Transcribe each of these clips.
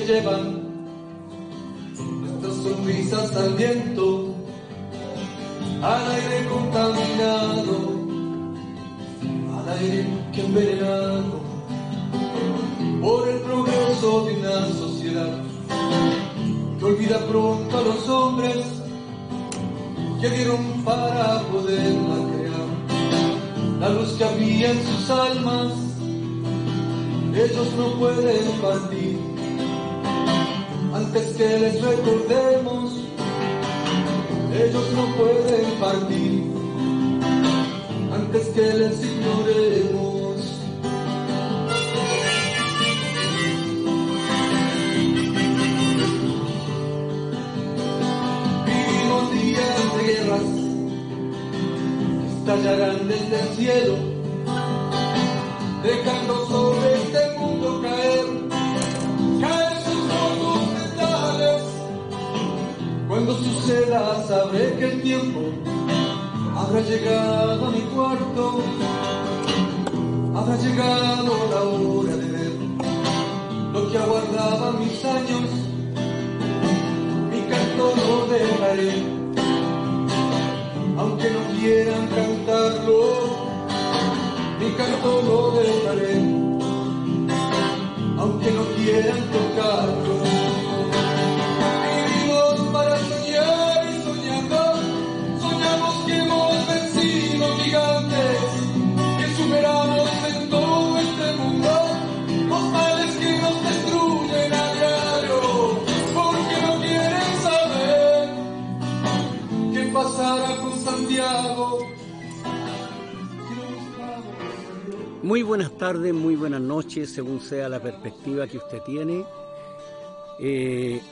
se llevan nuestras sonrisas al viento, al aire contaminado, al aire que envenenado por el progreso de una sociedad que olvida pronto a los hombres que dieron para poderla crear. La luz que había en sus almas, ellos no pueden partir antes que les recordemos. Ellos no pueden partir antes que les ignoremos. Vivimos días de guerras que estallarán desde el cielo, dejando sobre este mundo caer sus rojos metales. Cuando suceda, sabré que el tiempo habrá llegado a mi cuarto, habrá llegado la hora de ver lo que aguardaba mis años. Mi canto lo dejaré, aunque no quieran cantarlo. Mi canto lo dejaré, aunque no quieran tocarlo. Vivimos para soñar y soñando, soñamos que hemos vencido gigantes, que superamos en todo este mundo los males que nos destruyen a diario, porque no quieren saber qué pasará con Santiago. Muy buenas tardes, muy buenas noches, según sea la perspectiva que usted tiene.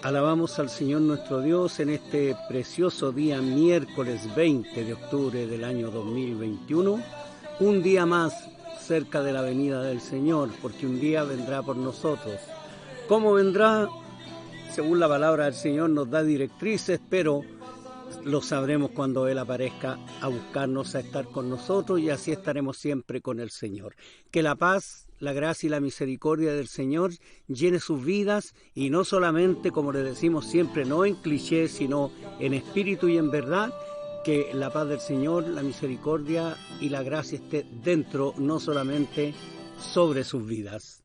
Alabamos al Señor nuestro Dios en este precioso día, miércoles 20 de octubre del año 2021. Un día más cerca de la venida del Señor, porque un día vendrá por nosotros. ¿Cómo vendrá? Según la palabra del Señor nos da directrices, pero lo sabremos cuando Él aparezca a buscarnos, a estar con nosotros, y así estaremos siempre con el Señor. Que la paz, la gracia y la misericordia del Señor llene sus vidas, y no solamente, como le decimos siempre, no en clichés, sino en espíritu y en verdad. Que la paz del Señor, la misericordia y la gracia esté dentro, no solamente sobre sus vidas.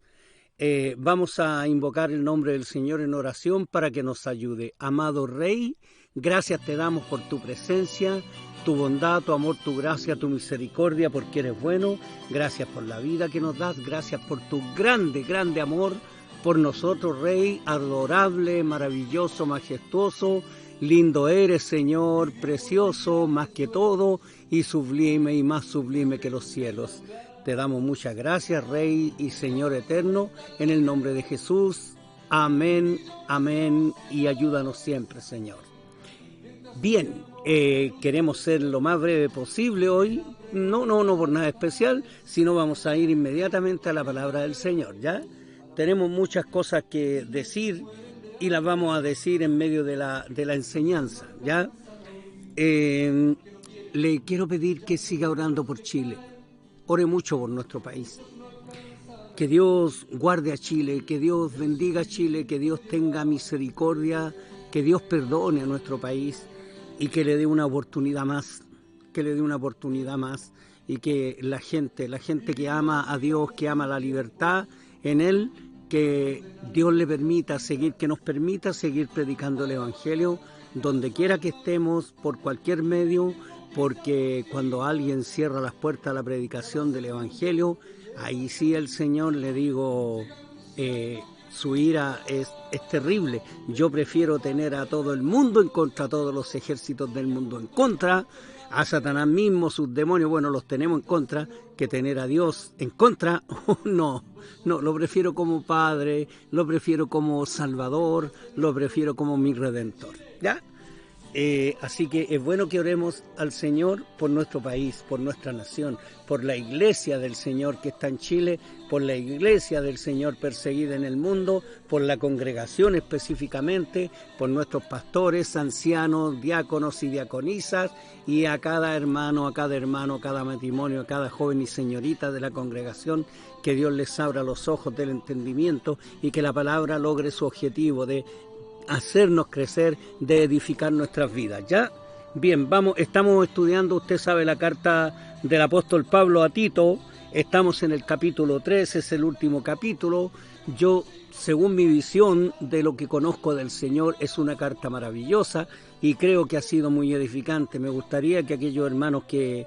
Vamos a invocar el nombre del Señor en oración para que nos ayude. Amado Rey, gracias te damos por tu presencia, tu bondad, tu amor, tu gracia, tu misericordia, porque eres bueno. Gracias por la vida que nos das, gracias por tu grande, grande amor por nosotros, Rey, adorable, maravilloso, majestuoso. Lindo eres, Señor, precioso, más que todo, y sublime, y más sublime que los cielos. Te damos muchas gracias, Rey y Señor eterno, en el nombre de Jesús. Amén, amén, y ayúdanos siempre, Señor. Bien, queremos ser lo más breve posible hoy, no por nada especial, sino vamos a ir inmediatamente a la palabra del Señor, ¿ya? Tenemos muchas cosas que decir y las vamos a decir en medio de la enseñanza, ¿ya? Le quiero pedir que siga orando por Chile, ore mucho por nuestro país. Que Dios guarde a Chile, que Dios bendiga a Chile, que Dios tenga misericordia, que Dios perdone a nuestro país y que le dé una oportunidad más, y que la gente que ama a Dios, que ama la libertad en Él, que Dios le permita seguir, que nos permita seguir predicando el Evangelio donde quiera que estemos, por cualquier medio, porque cuando alguien cierra las puertas a la predicación del Evangelio, ahí sí el Señor, le digo, su ira es terrible. Yo prefiero tener a todo el mundo en contra, a todos los ejércitos del mundo en contra, a Satanás mismo, sus demonios, bueno, los tenemos en contra, que tener a Dios en contra. No, lo prefiero como Padre, lo prefiero como Salvador, lo prefiero como mi Redentor, ¿ya? Así que es bueno que oremos al Señor por nuestro país, por nuestra nación, por la iglesia del Señor que está en Chile, por la iglesia del Señor perseguida en el mundo, por la congregación específicamente, por nuestros pastores, ancianos, diáconos y diaconisas, y a cada hermano, cada matrimonio, a cada joven y señorita de la congregación, que Dios les abra los ojos del entendimiento y que la palabra logre su objetivo de hacernos crecer, de edificar nuestras vidas. ¿Ya? Bien, estamos estudiando, usted sabe, la carta del apóstol Pablo a Tito. Estamos en el capítulo 3, es el último capítulo. Yo, según mi visión de lo que conozco del Señor, es una carta maravillosa y creo que ha sido muy edificante. Me gustaría que aquellos hermanos que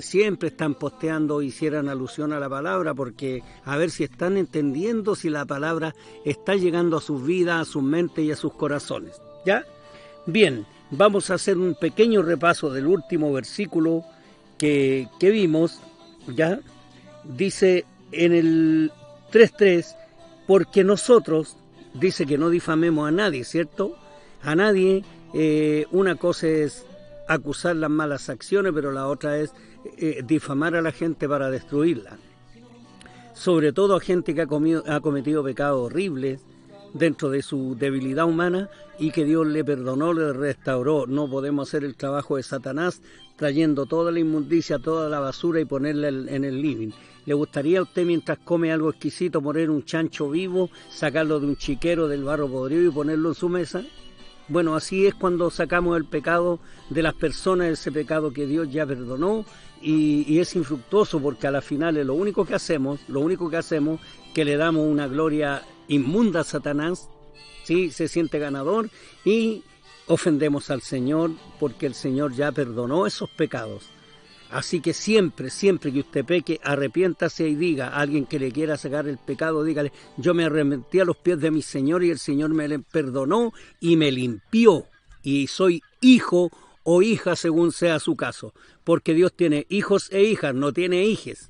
siempre están posteando hicieran alusión a la palabra, porque a ver si están entendiendo, si la palabra está llegando a sus vidas, a sus mentes y a sus corazones. ¿Ya? Bien, vamos a hacer un pequeño repaso del último versículo que vimos. ¿Ya? Dice en el 3.3, porque nosotros, dice que no difamemos a nadie, ¿cierto? A nadie. Una cosa es acusar las malas acciones, pero la otra es difamar a la gente para destruirla. Sobre todo a gente que ha cometido pecados horribles dentro de su debilidad humana y que Dios le perdonó, le restauró. No podemos hacer el trabajo de Satanás trayendo toda la inmundicia, toda la basura y ponerla en el living. ¿Le gustaría a usted, mientras come algo exquisito, poner un chancho vivo, sacarlo de un chiquero del barro podrido y ponerlo en su mesa? Bueno, así es cuando sacamos el pecado de las personas, ese pecado que Dios ya perdonó, y es infructuoso, porque a la final es lo único que hacemos, que le damos una gloria inmunda a Satanás, ¿sí? Se siente ganador y ofendemos al Señor, porque el Señor ya perdonó esos pecados. Así que siempre que usted peque, arrepiéntase y diga a alguien que le quiera sacar el pecado, dígale: yo me arrepentí a los pies de mi Señor y el Señor me perdonó y me limpió, y soy hijo o hija según sea su caso, porque Dios tiene hijos e hijas, no tiene hijes.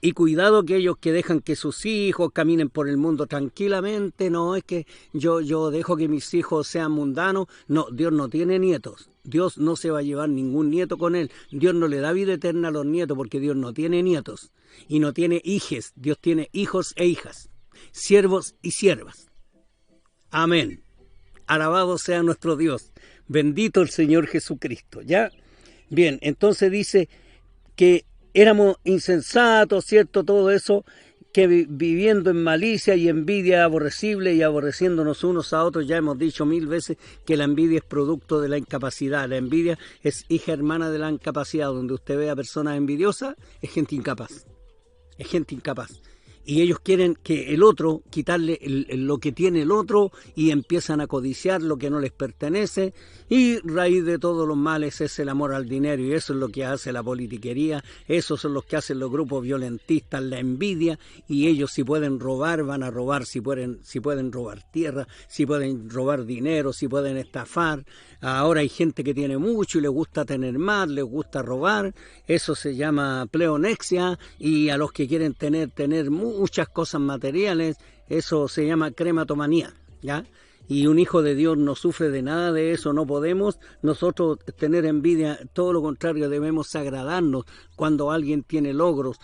Y cuidado aquellos que dejan que sus hijos caminen por el mundo tranquilamente. No, es que yo dejo que mis hijos sean mundanos. No, Dios no tiene nietos. Dios no se va a llevar ningún nieto con él. Dios no le da vida eterna a los nietos, porque Dios no tiene nietos y no tiene hijes. Dios tiene hijos e hijas, siervos y siervas. Amén. Alabado sea nuestro Dios. Bendito el Señor Jesucristo. ¿Ya? Bien, entonces dice que éramos insensatos, ¿cierto? Todo eso, que viviendo en malicia y envidia aborrecible y aborreciéndonos unos a otros. Ya hemos dicho 1000 veces que la envidia es producto de la incapacidad. La envidia es hija hermana de la incapacidad. Donde usted ve a personas envidiosas, es gente incapaz. Es gente incapaz. Y ellos quieren que el otro, quitarle lo que tiene el otro, y empiezan a codiciar lo que no les pertenece, y raíz de todos los males es el amor al dinero, y eso es lo que hace la politiquería, esos son los que hacen los grupos violentistas, la envidia, y ellos, si pueden robar, van a robar, si pueden robar tierra, si pueden robar dinero, si pueden estafar. Ahora hay gente que tiene mucho y les gusta tener más, les gusta robar, eso se llama pleonexia, y a los que quieren tener muchas cosas materiales, eso se llama crematomanía, ¿ya? Y un hijo de Dios no sufre de nada de eso. No podemos nosotros tener envidia, todo lo contrario, debemos agradarnos cuando alguien tiene logros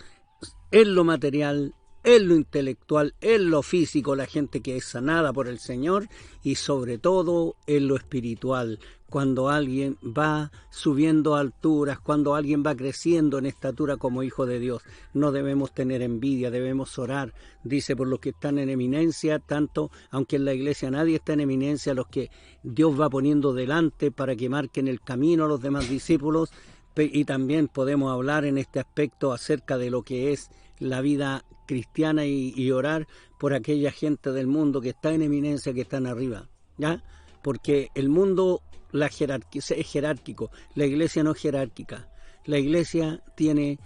en lo material, en lo intelectual, en lo físico, la gente que es sanada por el Señor, y sobre todo en lo espiritual, cuando alguien va subiendo alturas, cuando alguien va creciendo en estatura como hijo de Dios. No debemos tener envidia, debemos orar, dice, por los que están en eminencia, tanto, aunque en la iglesia nadie está en eminencia, los que Dios va poniendo delante para que marquen el camino a los demás discípulos. Y también podemos hablar en este aspecto acerca de lo que es la vida cristiana y orar por aquella gente del mundo que está en eminencia, que están arriba, ¿ya? Porque el mundo es jerárquico, la iglesia no es jerárquica. La iglesia tiene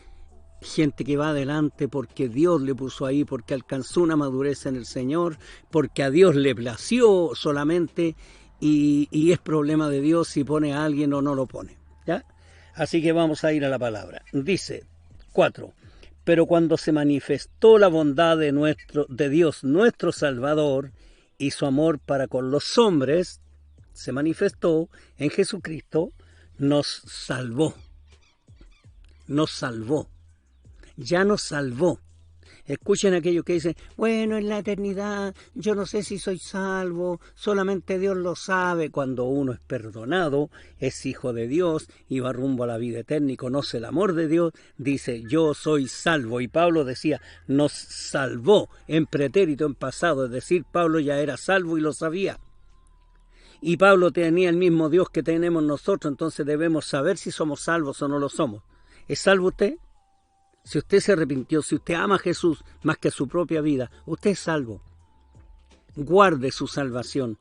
gente que va adelante porque Dios le puso ahí, porque alcanzó una madurez en el Señor, porque a Dios le plació solamente, y es problema de Dios si pone a alguien o no lo pone, ¿ya? Así que vamos a ir a la palabra. Dice 4. Pero cuando se manifestó la bondad de Dios nuestro Salvador y su amor para con los hombres, se manifestó en Jesucristo, nos salvó. Nos salvó. Ya nos salvó. Escuchen aquellos que dicen, bueno, en la eternidad yo no sé si soy salvo, solamente Dios lo sabe. Cuando uno es perdonado, es hijo de Dios y va rumbo a la vida eterna y conoce el amor de Dios, dice, yo soy salvo. Y Pablo decía, nos salvó en pretérito, en pasado, es decir, Pablo ya era salvo y lo sabía. Y Pablo tenía el mismo Dios que tenemos nosotros, entonces debemos saber si somos salvos o no lo somos. ¿Es salvo usted? Si usted se arrepintió, si usted ama a Jesús más que a su propia vida, usted es salvo. Guarde su salvación.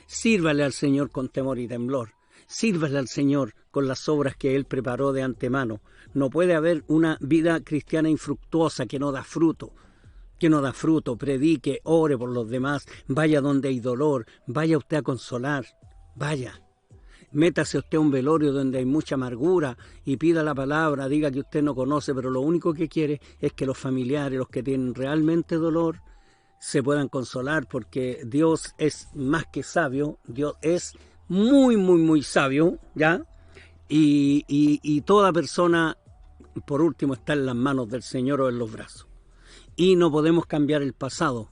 Sírvale al Señor con temor y temblor. Sírvale al Señor con las obras que Él preparó de antemano. No puede haber una vida cristiana infructuosa que no da fruto. Predique, ore por los demás, vaya donde hay dolor, vaya usted a consolar, vaya. Métase usted a un velorio donde hay mucha amargura y pida la palabra, diga que usted no conoce, pero lo único que quiere es que los familiares, los que tienen realmente dolor, se puedan consolar, porque Dios es más que sabio, Dios es muy, muy, muy sabio, ¿ya? Y toda persona, por último, está en las manos del Señor o en los brazos. Y no podemos cambiar el pasado.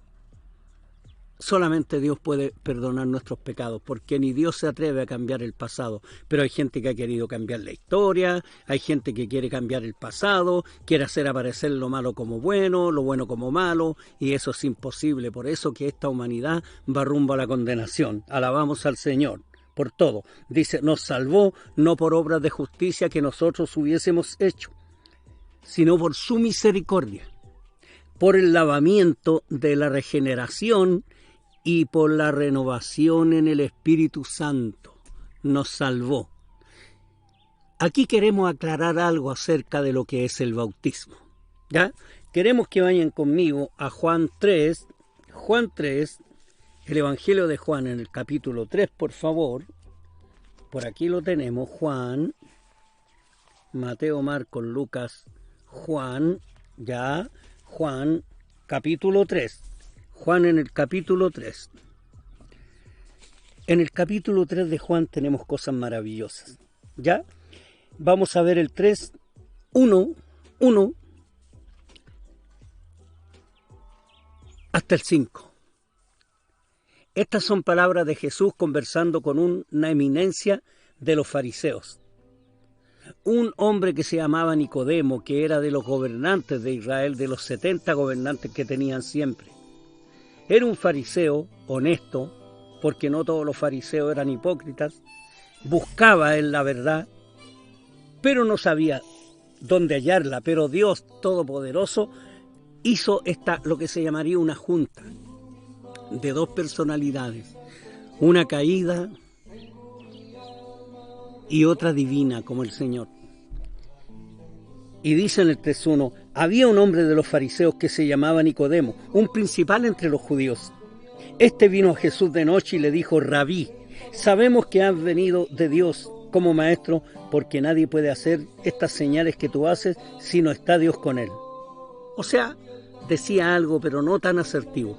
Solamente Dios puede perdonar nuestros pecados, porque ni Dios se atreve a cambiar el pasado. Pero hay gente que ha querido cambiar la historia, hay gente que quiere cambiar el pasado, quiere hacer aparecer lo malo como bueno, lo bueno como malo, y eso es imposible. Por eso que esta humanidad va rumbo a la condenación. Alabamos al Señor por todo. Dice, nos salvó no por obras de justicia que nosotros hubiésemos hecho, sino por su misericordia, por el lavamiento de la regeneración y por la renovación en el Espíritu Santo. Nos salvó. Aquí queremos aclarar algo acerca de lo que es el bautismo, ¿ya? Queremos que vayan conmigo a Juan 3, el Evangelio de Juan en el capítulo 3, por favor. Por aquí lo tenemos, Juan, Mateo, Marcos, Lucas, Juan, ya, Juan, capítulo 3. Juan en el capítulo 3. En el capítulo 3 de Juan tenemos cosas maravillosas, ¿ya? Vamos a ver el 3, 1, hasta el 5. Estas son palabras de Jesús conversando con una eminencia de los fariseos. Un hombre que se llamaba Nicodemo, que era de los gobernantes de Israel, de los 70 gobernantes que tenían siempre. Era un fariseo honesto, porque no todos los fariseos eran hipócritas, buscaba en la verdad, pero no sabía dónde hallarla. Pero Dios Todopoderoso hizo lo que se llamaría una junta de dos personalidades, una caída y otra divina como el Señor. Y dice en el 3.1, había un hombre de los fariseos que se llamaba Nicodemo, un principal entre los judíos. Este vino a Jesús de noche y le dijo, Rabí, sabemos que has venido de Dios como maestro, porque nadie puede hacer estas señales que tú haces si no está Dios con él. O sea, decía algo, pero no tan asertivo.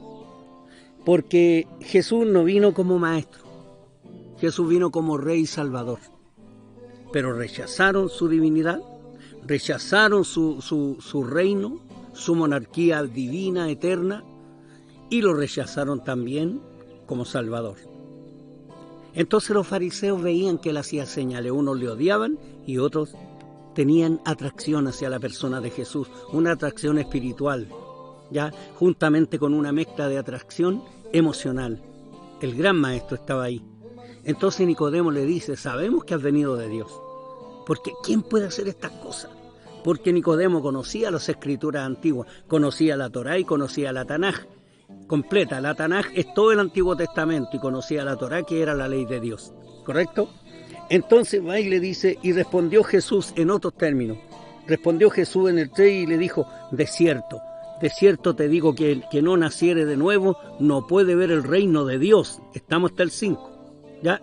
Porque Jesús no vino como maestro, Jesús vino como Rey y Salvador. Pero rechazaron su divinidad, rechazaron su reino, su monarquía divina, eterna, y lo rechazaron también como Salvador. Entonces los fariseos veían que él hacía señales, unos le odiaban y otros tenían atracción hacia la persona de Jesús, una atracción espiritual, ya juntamente con una mezcla de atracción emocional. El gran maestro estaba ahí. Entonces Nicodemo le dice, sabemos que has venido de Dios, porque ¿quién puede hacer estas cosas? Porque Nicodemo conocía las escrituras antiguas, conocía la Torá y conocía la Tanaj completa. La Tanaj es todo el Antiguo Testamento y conocía la Torá, que era la ley de Dios, ¿correcto? Entonces va y le dice, y respondió Jesús en otros términos. Respondió Jesús en el 3 y le dijo, de cierto te digo que el que no naciere de nuevo no puede ver el reino de Dios. Estamos hasta el 5, ¿ya?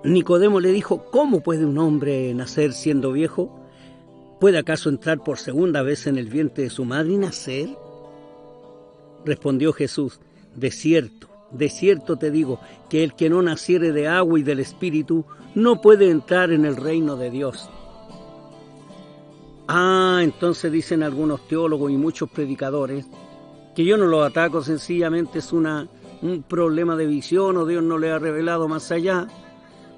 Nicodemo le dijo, ¿cómo puede un hombre nacer siendo viejo? ¿Puede acaso entrar por segunda vez en el vientre de su madre y nacer? Respondió Jesús, de cierto de cierto te digo, que el que no naciere de agua y del Espíritu no puede entrar en el reino de Dios. Entonces dicen algunos teólogos y muchos predicadores, que yo no los ataco, sencillamente es un problema de visión, o Dios no le ha revelado más allá.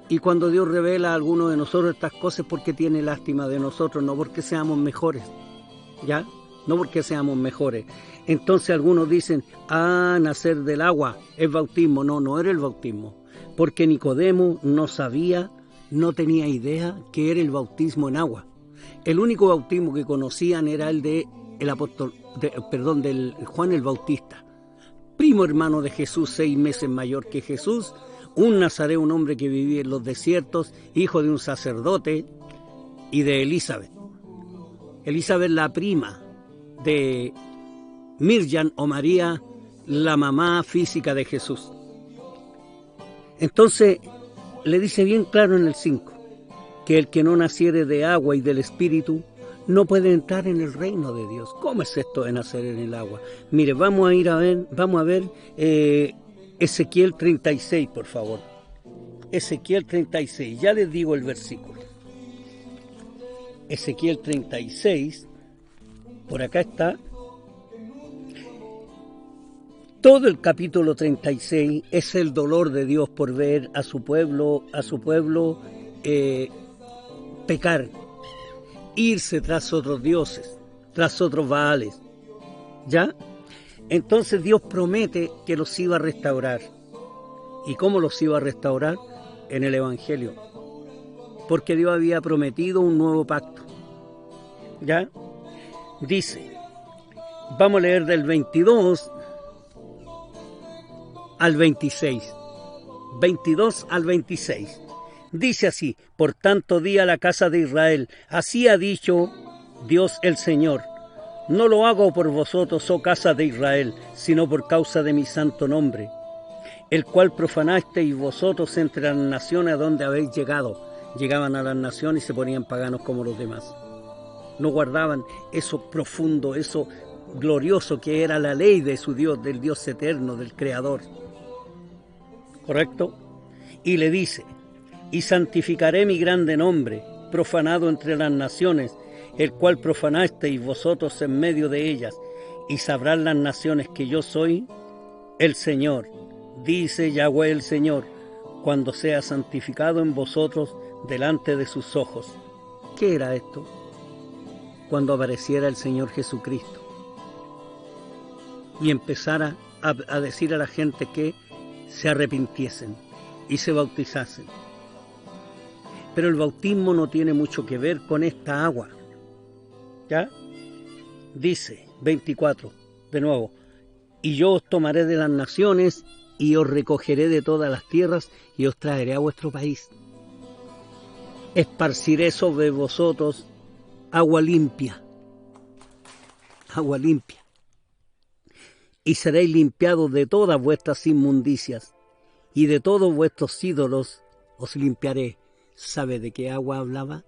Y cuando Dios revela a alguno de nosotros estas cosas es porque tiene lástima de nosotros, no porque seamos mejores, ¿ya? No porque seamos mejores. Entonces algunos dicen, nacer del agua es bautismo. No, no era el bautismo, porque Nicodemo no sabía, no tenía idea que era el bautismo en agua. El único bautismo que conocían era el del Juan el Bautista, primo hermano de Jesús, 6 meses mayor que Jesús, un nazareo, un hombre que vivía en los desiertos, hijo de un sacerdote, y de Elizabeth. Elizabeth, la prima de Miriam o María, la mamá física de Jesús. Entonces le dice bien claro en el 5, que el que no naciere de agua y del Espíritu no puede entrar en el reino de Dios. ¿Cómo es esto de nacer en el agua? Mire, vamos a ver Ezequiel 36, por favor. Ezequiel 36, ya les digo el versículo. Ezequiel 36, por acá está. Todo el capítulo 36 es el dolor de Dios por ver a su pueblo pecar, irse tras otros dioses, tras otros baales, ¿ya? Entonces Dios promete que los iba a restaurar. ¿Y cómo los iba a restaurar? En el Evangelio. Porque Dios había prometido un nuevo pacto, ¿ya? Dice, vamos a leer del 22 al 26. 22 al 26. Dice así: por tanto di a la casa de Israel, así ha dicho Dios el Señor, no lo hago por vosotros, oh casa de Israel, sino por causa de mi santo nombre, el cual profanasteis vosotros entre las naciones a donde habéis llegado. Llegaban a las naciones y se ponían paganos como los demás. No guardaban eso profundo, eso glorioso que era la ley de su Dios, del Dios eterno, del Creador. ¿Correcto? Y le dice: y santificaré mi grande nombre, profanado entre las naciones, el cual profanasteis vosotros en medio de ellas, y sabrán las naciones que yo soy el Señor, dice Yahweh el Señor, cuando sea santificado en vosotros delante de sus ojos. ¿Qué era esto? Cuando apareciera el Señor Jesucristo y empezara a decir a la gente que se arrepintiesen y se bautizasen. Pero el bautismo no tiene mucho que ver con esta agua, ¿ya? Dice 24, de nuevo: y yo os tomaré de las naciones y os recogeré de todas las tierras y os traeré a vuestro país. Esparciré sobre vosotros agua limpia, y seréis limpiados de todas vuestras inmundicias, y de todos vuestros ídolos os limpiaré. ¿Sabe de qué agua hablaba?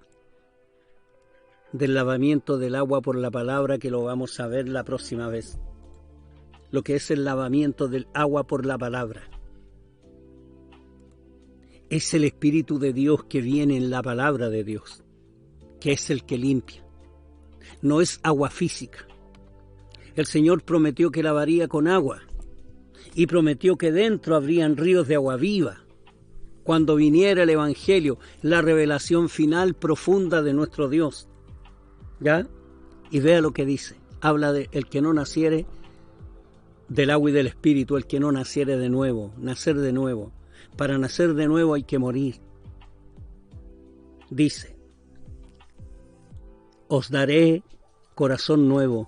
Del lavamiento del agua por la palabra, que lo vamos a ver la próxima vez. Lo que es el lavamiento del agua por la palabra. Es el Espíritu de Dios que viene en la palabra de Dios, que es el que limpia. No es agua física. El Señor prometió que lavaría con agua y prometió que dentro habrían ríos de agua viva cuando viniera el Evangelio, la revelación final profunda de nuestro Dios. ¿Ya? Y vea lo que dice. Habla de el que no naciere del agua y del Espíritu, el que no naciere de nuevo, nacer de nuevo. Para nacer de nuevo hay que morir. Dice: os daré corazón nuevo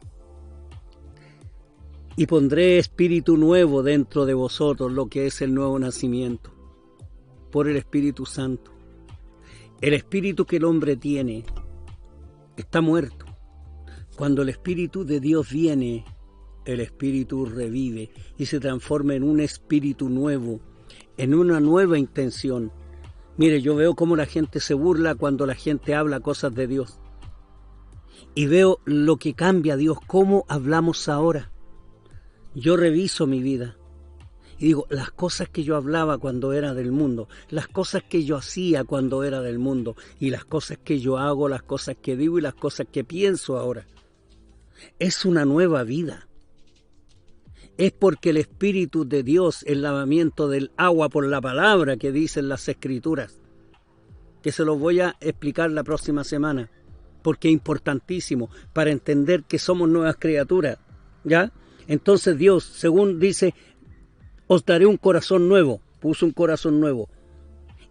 y pondré espíritu nuevo dentro de vosotros, lo que es el nuevo nacimiento, por el Espíritu Santo. El espíritu que el hombre tiene está muerto. Cuando el Espíritu de Dios viene, el espíritu revive y se transforma en un espíritu nuevo, en una nueva intención. Mire, yo veo cómo la gente se burla cuando la gente habla cosas de Dios. Y veo lo que cambia Dios, cómo hablamos ahora. Yo reviso mi vida Y digo, las cosas que yo hablaba cuando era del mundo, las cosas que yo hacía cuando era del mundo, y las cosas que yo hago, las cosas que digo y las cosas que pienso ahora. Es una nueva vida. Es porque el Espíritu de Dios, el lavamiento del agua por la palabra que dicen las Escrituras, que se los voy a explicar la próxima semana, porque es importantísimo para entender que somos nuevas criaturas, ¿ya? Entonces Dios, según dice, os daré un corazón nuevo, puso un corazón nuevo,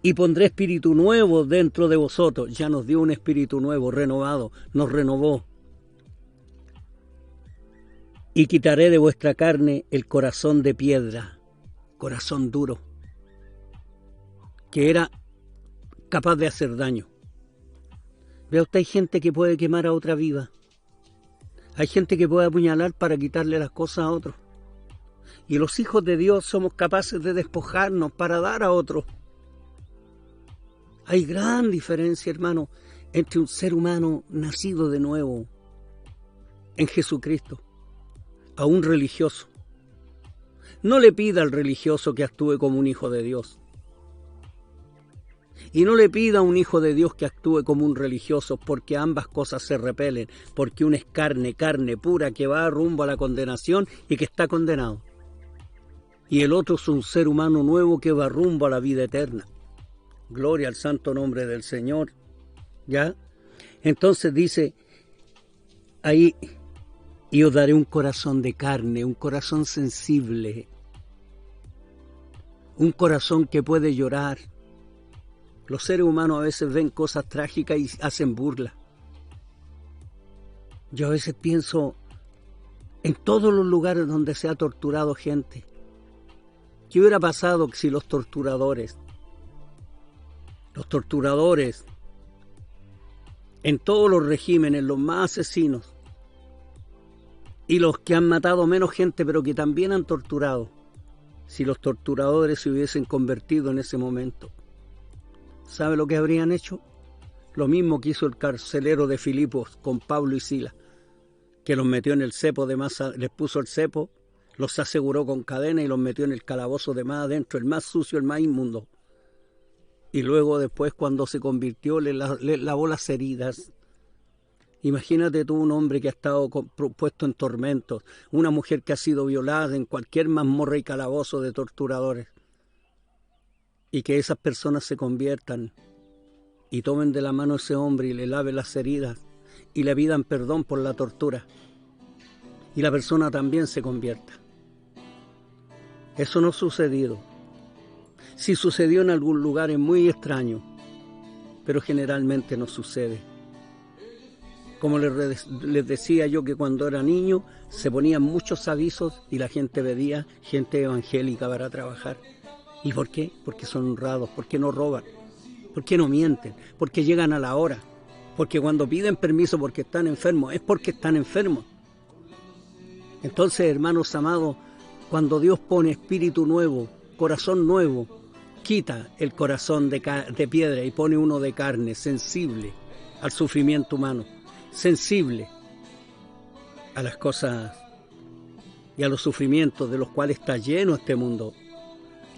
y pondré espíritu nuevo dentro de vosotros. Ya nos dio un espíritu nuevo, renovado, nos renovó. Y quitaré de vuestra carne el corazón de piedra, corazón duro, que era capaz de hacer daño. Vea usted, hay gente que puede quemar a otra viva. Hay gente que puede apuñalar para quitarle las cosas a otros. Y los hijos de Dios somos capaces de despojarnos para dar a otros. Hay gran diferencia, hermano, entre un ser humano nacido de nuevo en Jesucristo a un religioso. No le pida al religioso que actúe como un hijo de Dios. Y no le pida a un hijo de Dios que actúe como un religioso, porque ambas cosas se repelen, porque uno es carne, carne pura que va rumbo a la condenación y que está condenado. Y el otro es un ser humano nuevo que va rumbo a la vida eterna. Gloria al santo nombre del Señor. ¿Ya? Entonces dice ahí, y os daré un corazón de carne, un corazón sensible, un corazón que puede llorar. Los seres humanos a veces ven cosas trágicas y hacen burla. Yo a veces pienso en todos los lugares donde se ha torturado gente. ¿Qué hubiera pasado si los torturadores en todos los regímenes, los más asesinos, y los que han matado menos gente pero que también han torturado, si los torturadores se hubiesen convertido en ese momento? ¿Sabe lo que habrían hecho? Lo mismo que hizo el carcelero de Filipos con Pablo y Silas, que los metió en el cepo de más, les puso el cepo, los aseguró con cadena y los metió en el calabozo de más adentro, el más sucio, el más inmundo. Y luego después, cuando se convirtió, le lavó las heridas. Imagínate tú un hombre que ha estado puesto en tormentos, una mujer que ha sido violada en cualquier mazmorra y calabozo de torturadores, y que esas personas se conviertan y tomen de la mano a ese hombre y le laven las heridas y le pidan perdón por la tortura, y la persona también se convierta. Eso no ha sucedido. Si sucedió en algún lugar es muy extraño, pero generalmente no sucede. Como les decía yo, que cuando era niño se ponían muchos avisos y la gente pedía gente evangélica para trabajar. ¿Y por qué? Porque son honrados, porque no roban, porque no mienten, porque llegan a la hora, porque cuando piden permiso porque están enfermos, es porque están enfermos. Entonces, hermanos amados, cuando Dios pone espíritu nuevo, corazón nuevo, quita el corazón de piedra y pone uno de carne, sensible al sufrimiento humano, sensible a las cosas y a los sufrimientos de los cuales está lleno este mundo.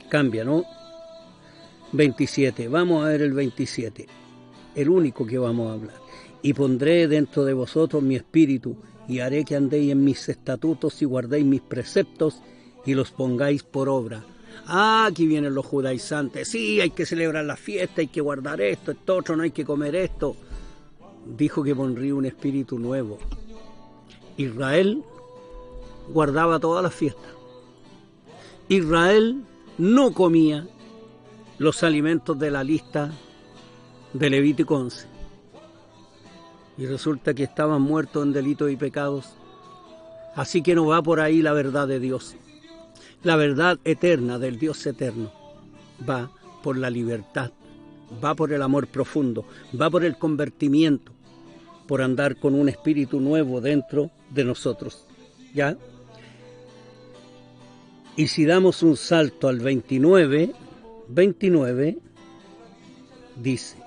Cambia, ¿no? 27, vamos a ver el 27, el único que vamos a hablar. Y pondré dentro de vosotros mi espíritu, y haré que andéis en mis estatutos y guardéis mis preceptos y los pongáis por obra. Ah, aquí vienen los judaizantes. Sí, hay que celebrar la fiesta, hay que guardar esto, esto otro, no hay que comer esto. Dijo que pondría un espíritu nuevo. Israel guardaba todas las fiestas. Israel no comía los alimentos de la lista de Levítico 11. Y resulta que estaban muertos en delitos y pecados. Así que no va por ahí la verdad de Dios. La verdad eterna del Dios eterno va por la libertad, va por el amor profundo, va por el convertimiento, por andar con un espíritu nuevo dentro de nosotros. ¿Ya? Y si damos un salto al 29, dice: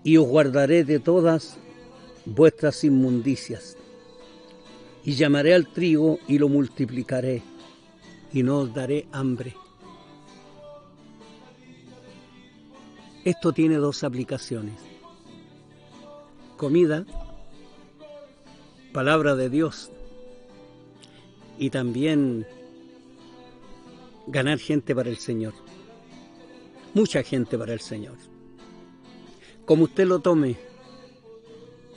y os guardaré de todas vuestras inmundicias, y llamaré al trigo y lo multiplicaré, y no os daré hambre. Esto tiene dos aplicaciones: comida, palabra de Dios, y también ganar gente para el Señor, mucha gente para el Señor. Como usted lo tome,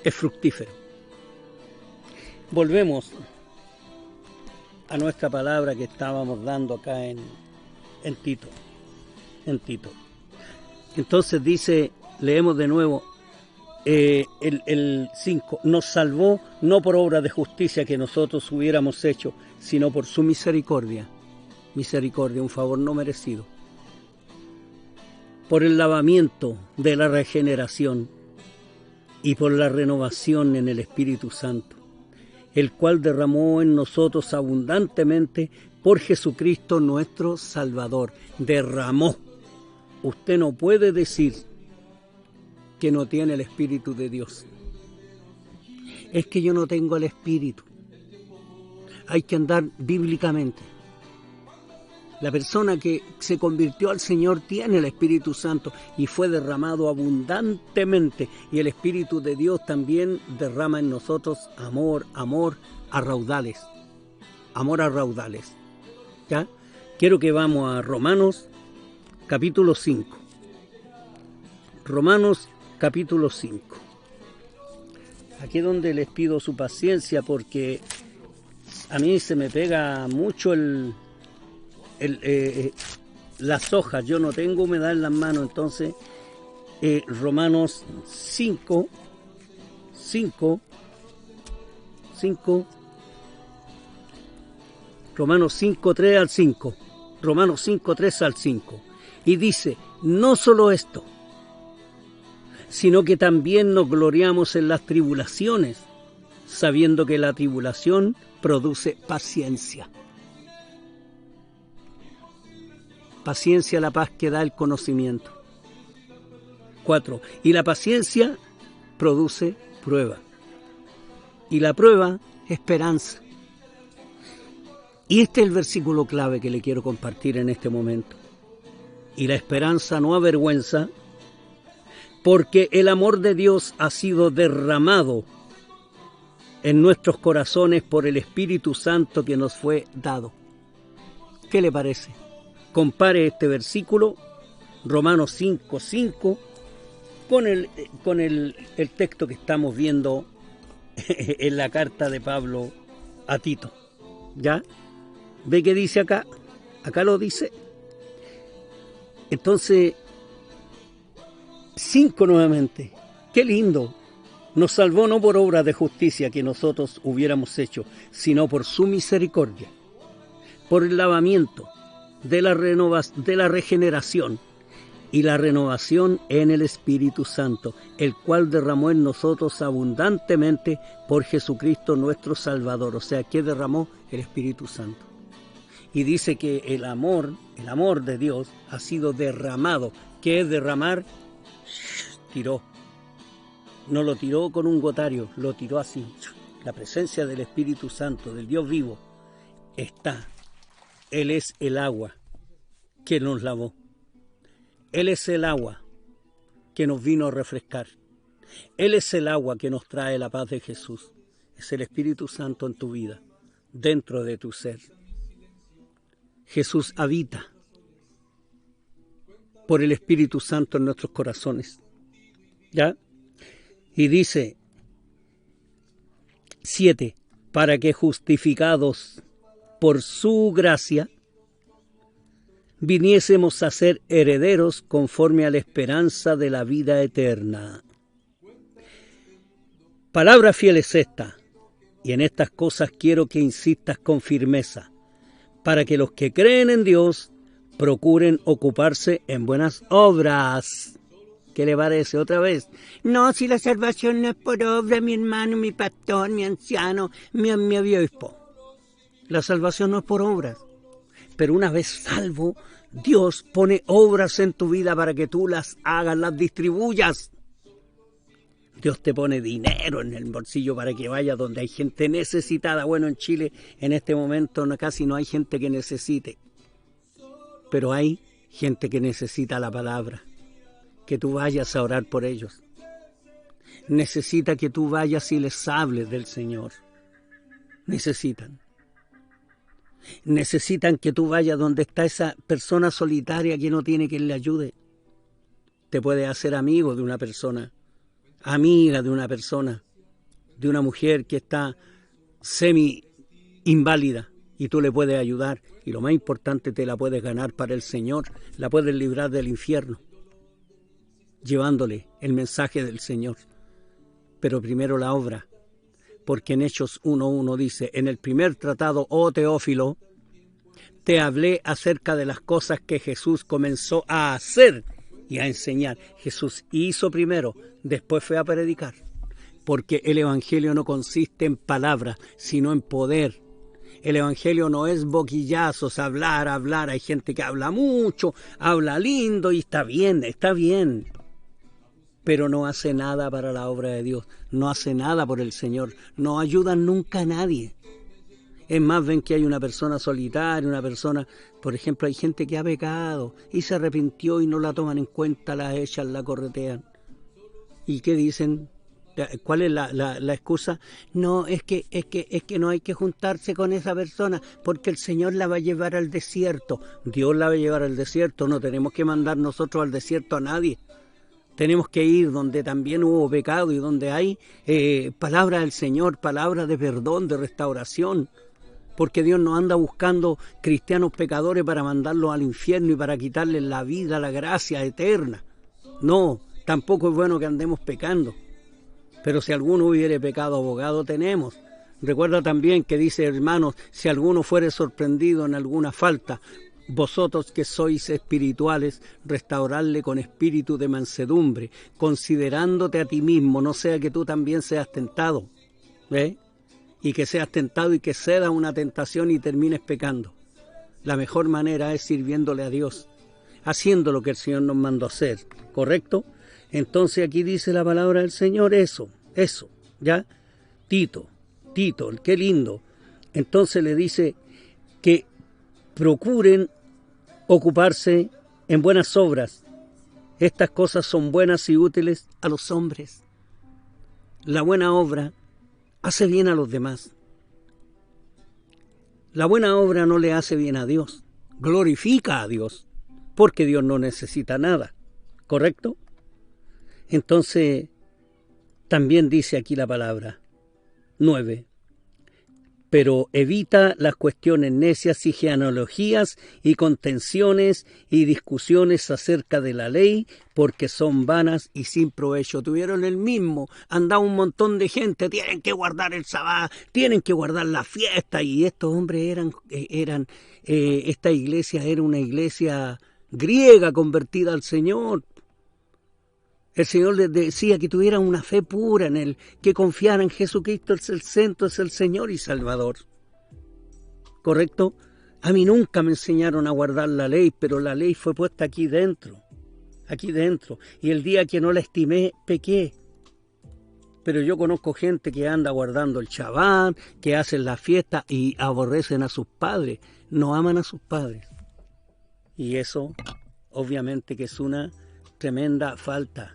es fructífero. Volvemos a nuestra palabra que estábamos dando acá en Tito. Entonces dice, leemos de nuevo el 5, nos salvó no por obra de justicia que nosotros hubiéramos hecho, sino por su misericordia, un favor no merecido, por el lavamiento de la regeneración y por la renovación en el Espíritu Santo, el cual derramó en nosotros abundantemente por Jesucristo nuestro Salvador. Derramó. Usted no puede decir que no tiene el Espíritu de Dios. Es que yo no tengo el Espíritu. Hay que andar bíblicamente. La persona que se convirtió al Señor tiene el Espíritu Santo y fue derramado abundantemente. Y el Espíritu de Dios también derrama en nosotros amor a raudales. Amor a raudales. ¿Ya? Quiero que vamos a Romanos capítulo 5. Romanos capítulo 5. Aquí es donde les pido su paciencia porque a mí se me pega mucho las hojas. Yo no tengo humedad en las manos, entonces Romanos 5, Romanos 5, 3 al 5. Romanos 5, 3 al 5. Y dice, no solo esto, sino que también nos gloriamos en las tribulaciones, sabiendo que la tribulación produce paciencia. Paciencia, la paz que da el conocimiento. 4. Y la paciencia produce prueba. Y la prueba, esperanza. Y este es el versículo clave que le quiero compartir en este momento. Y la esperanza no avergüenza, porque el amor de Dios ha sido derramado en nuestros corazones por el Espíritu Santo que nos fue dado. ¿Qué le parece? Compare este versículo, Romanos 5, 5, con el texto que estamos viendo en la carta de Pablo a Tito. ¿Ya? ¿Ve qué dice acá? Acá lo dice. Entonces, 5 nuevamente. ¡Qué lindo! Nos salvó no por obra de justicia que nosotros hubiéramos hecho, sino por su misericordia, por el lavamiento de la regeneración y la renovación en el Espíritu Santo, el cual derramó en nosotros abundantemente por Jesucristo nuestro Salvador. O sea, ¿qué derramó? El Espíritu Santo. Y dice que el amor de Dios ha sido derramado. ¿Qué es derramar? Tiró. No lo tiró con un gotario, lo tiró así. La presencia del Espíritu Santo, del Dios vivo, está. Él es el agua que nos lavó. Él es el agua que nos vino a refrescar. Él es el agua que nos trae la paz de Jesús. Es el Espíritu Santo en tu vida, dentro de tu ser. Jesús habita por el Espíritu Santo en nuestros corazones. ¿Ya? Y dice 7, para que justificados por su gracia viniésemos a ser herederos conforme a la esperanza de la vida eterna. Palabra fiel es esta, y en estas cosas quiero que insistas con firmeza, para que los que creen en Dios procuren ocuparse en buenas obras. ¿Qué le parece otra vez? No, si la salvación no es por obra, mi hermano, mi pastor, mi anciano, mi obispo. La salvación no es por obras. Pero una vez salvo, Dios pone obras en tu vida para que tú las hagas, las distribuyas. Dios te pone dinero en el bolsillo para que vayas donde hay gente necesitada. Bueno, en Chile en este momento casi no hay gente que necesite, pero hay gente que necesita la palabra, que tú vayas a orar por ellos. Necesita que tú vayas y les hables del Señor. Necesitan que tú vayas donde está esa persona solitaria que no tiene quien le ayude. Te puedes hacer amigo de una persona, amiga de una persona, de una mujer que está semi-inválida y tú le puedes ayudar. Y lo más importante, te la puedes ganar para el Señor, la puedes librar del infierno, llevándole el mensaje del Señor. Pero primero la obra, porque en Hechos 1:1 dice, en el primer tratado, oh Teófilo, te hablé acerca de las cosas que Jesús comenzó a hacer y a enseñar. Jesús hizo primero, después fue a predicar, porque el Evangelio no consiste en palabras, sino en poder. El Evangelio no es boquillazos, hablar. Hay gente que habla mucho, habla lindo y está bien, pero no hace nada para la obra de Dios, no hace nada por el Señor, no ayudan nunca a nadie. Es más, ven que hay una persona solitaria, una persona, por ejemplo, hay gente que ha pecado y se arrepintió y no la toman en cuenta, la echan, la corretean. ¿Y qué dicen? ¿Cuál es la excusa? No, es que no hay que juntarse con esa persona porque el Señor la va a llevar al desierto. Dios la va a llevar al desierto, no tenemos que mandar nosotros al desierto a nadie. Tenemos que ir donde también hubo pecado y donde hay palabra del Señor, palabra de perdón, de restauración. Porque Dios no anda buscando cristianos pecadores para mandarlos al infierno y para quitarles la vida, la gracia eterna. No, tampoco es bueno que andemos pecando. Pero si alguno hubiere pecado, abogado tenemos. Recuerda también que dice, hermanos, si alguno fuere sorprendido en alguna falta, vosotros que sois espirituales, restaurarle con espíritu de mansedumbre, considerándote a ti mismo, no sea que tú también seas tentado, y que seas tentado y que ceda una tentación y termines pecando. La mejor manera es sirviéndole a Dios, haciendo lo que el Señor nos mandó hacer, ¿correcto? Entonces aquí dice la palabra del Señor eso, ¿ya? Tito, qué lindo. Entonces le dice que procuren ocuparse en buenas obras. Estas cosas son buenas y útiles a los hombres. La buena obra hace bien a los demás. La buena obra no le hace bien a Dios, glorifica a Dios, porque Dios no necesita nada, ¿correcto? Entonces, también dice aquí la palabra 9. Pero evita las cuestiones necias y genealogías y contenciones y discusiones acerca de la ley, porque son vanas y sin provecho. Tuvieron el mismo, andaba un montón de gente, tienen que guardar el sabbat, tienen que guardar la fiesta, y estos hombres esta iglesia era una iglesia griega convertida al Señor. El Señor les decía que tuvieran una fe pura en Él, que confiaran en Jesucristo, es el centro, es el Señor y Salvador. ¿Correcto? A mí nunca me enseñaron a guardar la ley, pero la ley fue puesta aquí dentro. Y el día que no la estimé, pequé. Pero yo conozco gente que anda guardando el Shabbat, que hacen la fiesta y aborrecen a sus padres, no aman a sus padres. Y eso, obviamente que es una tremenda falta.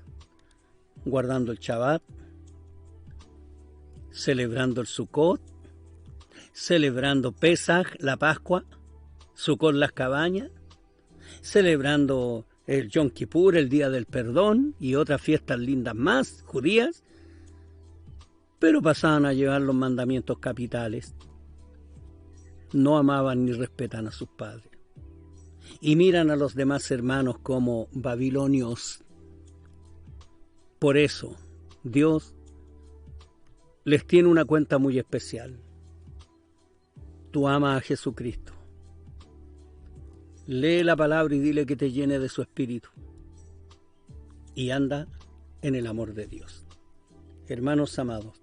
Guardando el Shabbat, celebrando el Sukkot, celebrando Pesaj, la Pascua, Sukkot, las cabañas, celebrando el Yom Kippur, el Día del Perdón, y otras fiestas lindas más, judías, pero pasaban a llevar los mandamientos capitales. No amaban ni respetan a sus padres. Y miran a los demás hermanos como babilonios. Por eso, Dios les tiene una cuenta muy especial. Tú amas a Jesucristo. Lee la palabra y dile que te llene de su espíritu. Y anda en el amor de Dios. Hermanos amados,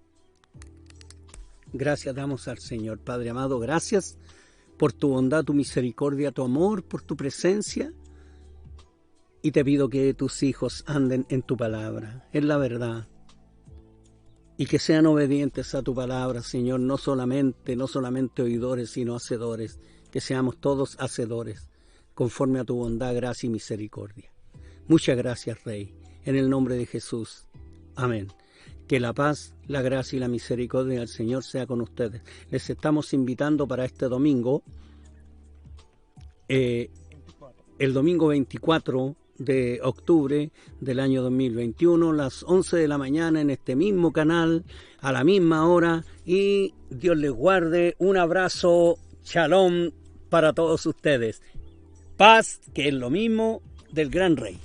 gracias damos al Señor. Padre amado, gracias por tu bondad, tu misericordia, tu amor, por tu presencia. Y te pido que tus hijos anden en tu palabra, en la verdad. y que sean obedientes a tu palabra, Señor, no solamente oidores, sino hacedores, que seamos todos hacedores, conforme a tu bondad, gracia y misericordia. Muchas gracias, Rey, en el nombre de Jesús. Amén. Que la paz, la gracia y la misericordia del Señor sea con ustedes. Les estamos invitando para este domingo, el domingo 24 de octubre del año 2021, las 11 de la mañana en este mismo canal, a la misma hora, y Dios les guarde. Un abrazo, shalom para todos ustedes. Paz, que es lo mismo del Gran Rey.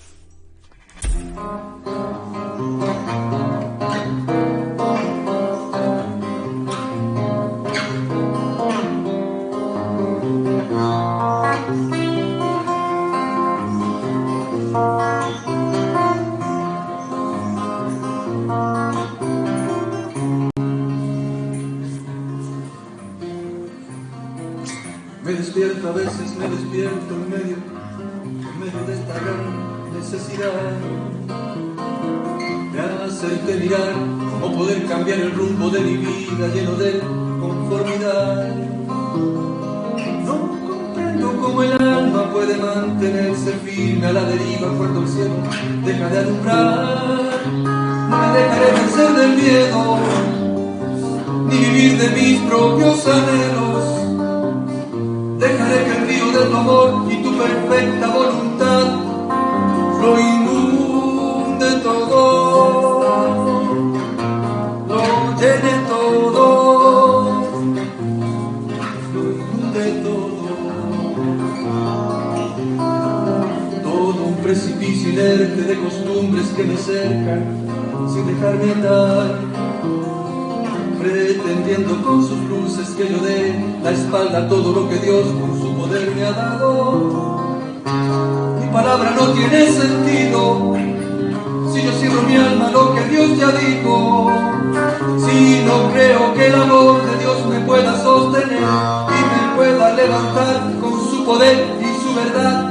Me despierto, a veces me despierto en medio de esta gran necesidad de hacerte mirar cómo poder cambiar el rumbo de mi vida lleno de conformidad. No comprendo cómo el alma puede mantenerse firme a la deriva cuando el cielo deja de alumbrar. No me dejaré vencer del miedo ni vivir de mis propios anhelos. Dejaré que el río de tu amor y tu perfecta voluntad lo inunde todo, lo llene todo, lo inunde todo. Todo un precipicio inerte de costumbres que me cercan sin dejarme atar, pretendiendo con sus luces que yo dé la espalda a todo lo que Dios con su poder me ha dado. Mi palabra no tiene sentido si yo cierro mi alma a lo que Dios ya dijo, si no creo que el amor de Dios me pueda sostener y me pueda levantar con su poder y su verdad.